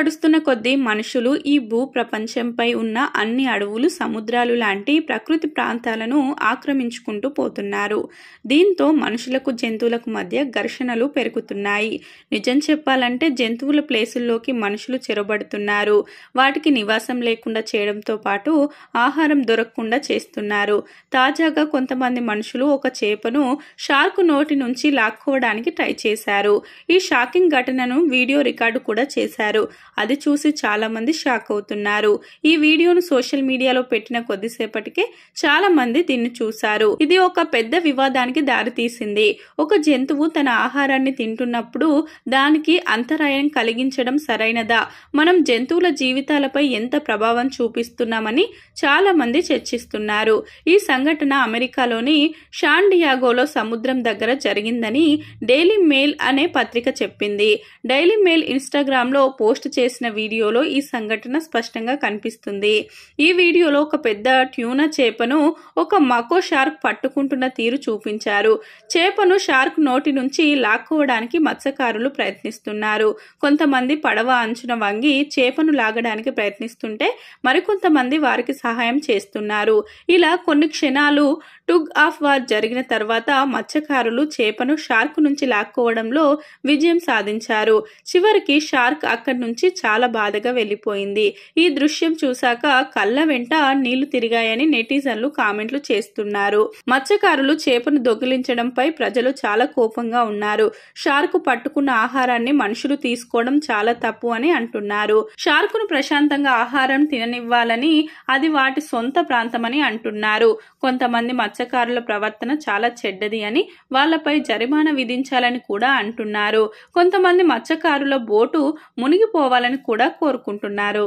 గడుస్తున్న కొద్దీ మనుషులు ఈ భూ ప్రపంచంపై ఉన్న అన్ని అడవులు, సముద్రాలు లాంటి ప్రకృతి ప్రాంతాలను ఆక్రమించుకుంటూ పోతున్నారు. దీంతో మనుషులకు, జంతువులకు మధ్య ఘర్షణలు పెరుగుతున్నాయి. నిజం చెప్పాలంటే జంతువుల ప్లేసుల్లోకి మనుషులు చొరబడుతున్నారు. వాటికి నివాసం లేకుండా చేయడంతో పాటు ఆహారం దొరకకుండా చేస్తున్నారు. తాజాగా కొంతమంది మనుషులు ఒక చేపను షార్క్ నోటి నుంచి లాక్కోవడానికి ట్రై చేశారు. ఈ షాకింగ్ ఘటనను వీడియో రికార్డు కూడా చేశారు. అది చూసి చాలా మంది షాక్ అవుతున్నారు. ఈ వీడియోను సోషల్ మీడియాలో పెట్టిన కొద్దిసేపటికే చాలా మంది దీన్ని చూశారు. ఇది ఒక పెద్ద వివాదానికి దారితీసింది. ఒక జంతువు తన ఆహారాన్ని తింటున్నప్పుడు దానికి అంతరాయం కలిగించడం సరైనదా? మనం జంతువుల జీవితాలపై ఎంత ప్రభావం చూపిస్తున్నామని చాలా మంది చర్చిస్తున్నారు. ఈ సంఘటన అమెరికాలోని శాన్ డియాగోలో సముద్రం దగ్గర జరిగిందని డైలీ మెయిల్ అనే పత్రిక చెప్పింది. డైలీ మెయిల్ ఇన్స్టాగ్రామ్ లో పోస్ట్ చేసిన వీడియోలో ఈ సంఘటన స్పష్టంగా కనిపిస్తుంది. ఈ వీడియోలో ఒక పెద్ద ట్యూనా చేపను ఒక మకో షార్క్ పట్టుకుంటున్న తీరు చూపించారు. చేపను షార్క్ నోటి నుంచి లాక్కోవడానికి మత్స్యకారులు ప్రయత్నిస్తున్నారు. కొంతమంది పడవ అంచున వంగి చేపను లాగడానికి ప్రయత్నిస్తుంటే మరికొంతమంది వారికి సహాయం చేస్తున్నారు. ఇలా కొన్ని క్షణాలు టగ్ ఆఫ్ వార్ జరిగిన తర్వాత మత్స్యకారులు చేపను షార్క్ నుంచి లాక్కోవడంలో విజయం సాధించారు. చివరికి షార్క్ అక్కడి నుంచి చాలా బాధగా వెళ్లిపోయింది. ఈ దృశ్యం చూశాక కళ్ళ వెంట నీళ్లు తిరిగాయని నెటిజన్లు కామెంట్లు చేస్తున్నారు. మత్స్యకారులు చేపను దొంగిలించడంపై ప్రజలు చాలా కోపంగా ఉన్నారు. షార్క్ పట్టుకున్న ఆహారాన్ని మనుషులు తీసుకోవడం చాలా తప్పు అని అంటున్నారు. షార్కును ప్రశాంతంగా ఆహారం తిననివ్వాలని, అది వాటి సొంత ప్రాంతమని అంటున్నారు. కొంతమంది మత్స్యకారుల ప్రవర్తన చాలా చెడ్డది అని, వాళ్లపై జరిమానా విధించాలని కూడా అంటున్నారు. కొంతమంది మత్స్యకారుల బోటు మునిగిపోవాలని కూడా కోరుకుంటున్నారు.